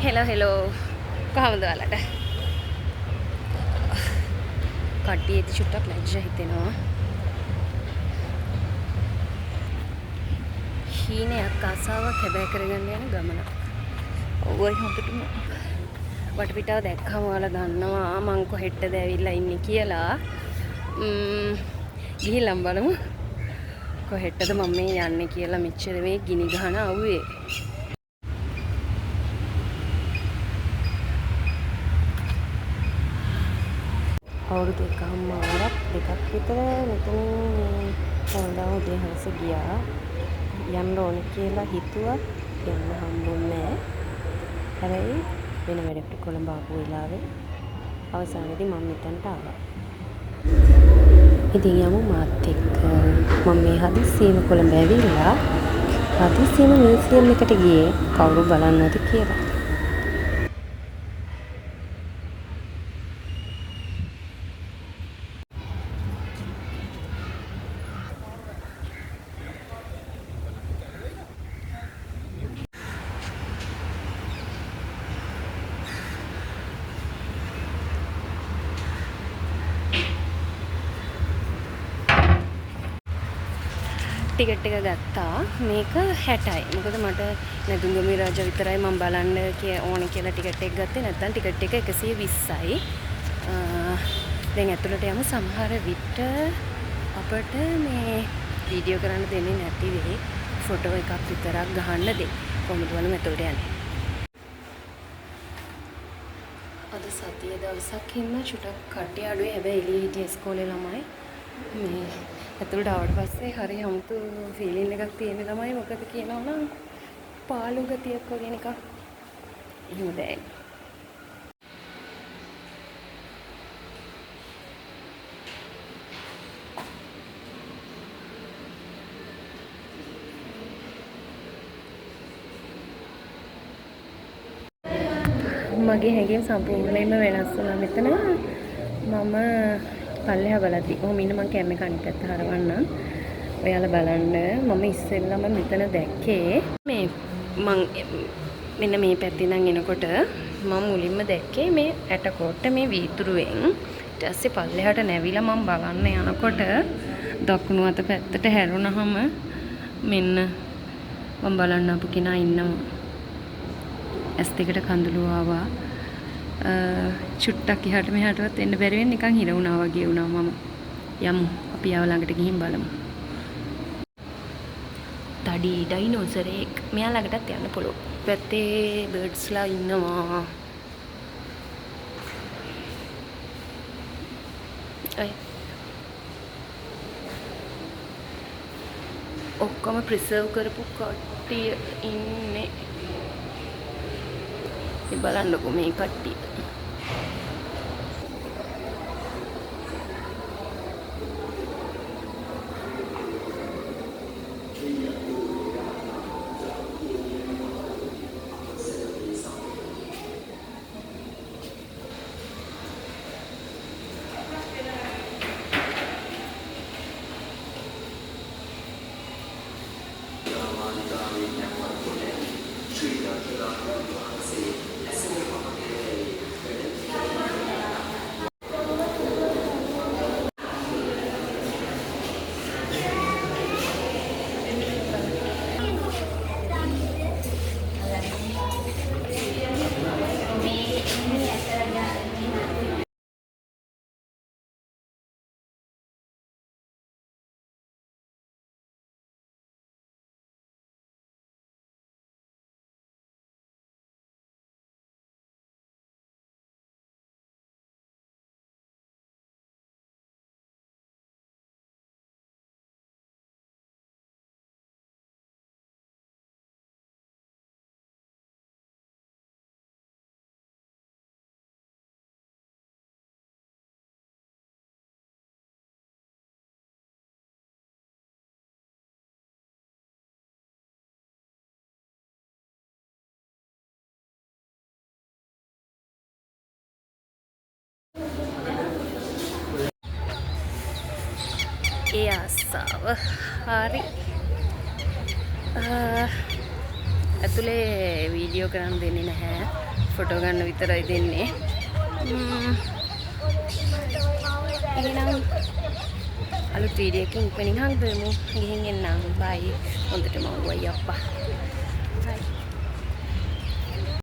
Hello කොහමද ඔයාලට? කට්ටිය ඉති චුට්ටක් ලැජ්ජ හිතෙනවා. හීනයක් ආසාවක් හැබැයි කරගන්න යන ගමන. ඔවයි හොඳටම වටපිටාව දැක්කම ඔයාලා දන්නවා මං කොහෙටද ඇවිල්ලා ඉන්නේ කියලා. ගිහිල්ලා බලමු කොහෙටද මම මේ යන්නේ කියලා. මෙච්චර මේ ගිනි ගහන අවුවේ. අවුරුදු එකමාරක් දෙකක් විතර මෙතන හොඳම උදේ හවස ගියා. යන්න ඕනේ කියලා හිතුවා යන්න හම්බුන්නේ නැහැ. හැබැයි වෙන වැඩකට කොළඹ ආපු වෙලාවේ අවසානයේදී මම මෙතනට ආවා. ඉතින් යමු මාත් එක්ක. මම මේ හදිස්සියෙම කොළඹ ඇවිල්ලා හදිස්සියෙම මියුසියම් එකට ගියේ කවුරු බලන්නද කියලා. ටිකට් එක ගත්තා. මේක 60යි. මොකද මට නැදුම්ගමේ රාජ විතරයි මම බලන්න ඕනේ කියලා ටිකට් එක ගත්තේ. නැත්නම් ටිකට් එක 120යි. දැන් ඇතුළට යමු. සමහර විට අපට මේ වීඩියෝ කරන්න දෙන්නේ නැති වෙයි. ෆොටෝ එකක් විතරක් ගහන්න දෙයි. කොහොමද බලමු ඇතුළට යන්නේ. අද සතියේ දවසක් ඉන්න චුටක් කට්ටිය අඩුයි. හැබැයි එළියේ හිටිය ඉස්කෝලේ ළමයි මේ ඇතුළට ආවට පස්සේ හරි හමුතු ෆීලින් එකක් තියෙන්නේ තමයි. මොකද කියනවා නම් පාළු ගතියක් වගේ නිකන් එහෙම දැනෙන්නේ. මගේ හැඟීම් සම්පූර්ණයෙන්ම වෙනස් වුණා මෙතන. මම පල්ලෙහා බලද්දි ඔහොම ඉන්න මං කැම එක අනිත් පැත්ත හරවන්නම්. ඔයාලා බලන්න මම ඉස්සෙල්ලාම මෙතන දැක්කේ මේ මෙන්න මේ පැත්තේ ඉඳන් එනකොට මම මුලින්ම දැක්කේ මේ ඇටකොට්ට මේ වීදුරුවෙන්. ඊට පස්සේ පල්ලෙහාට නැවිලා මම බලන්න යනකොට දකුණු අත පැත්තට හැරුණාම මෙන්න මම බලන්න අපු කෙනා ඉන්නවා. ඇස් දෙකට කඳුළු ආවා. චුට්ටක් එහාට මෙහාටවත් එන්න බැරි වෙන්නේ නිකන් හිර වුණා වගේ වුණා මම. යමු අපි ආව ළඟට ගිහින් බලමු. තඩි ඩයිනෝසරෙක් මෙයා ළඟටත් යන්න පුළුවන්. පැත්තේ බර්ඩ්ස්ලා ඉන්නවා. ඔක්කොම ප්‍රිසර්ව් කරපු කට්ටිය ඉන්නේ. බලන්නකො මේ කට්ටිය. ඒ ආසාව හරි. ඇතුලේ වීඩියෝ කරන්න දෙන්නේ නැහැ. ෆොටෝ ගන්න විතරයි දෙන්නේ. එහෙනම් අලුත් වීඩියෝ එකකින් ඉක්මනින් හම්බෙමු. ගිහින් එන්නම්. බයි. හොඳටම වුවයි අප්පා. බයි.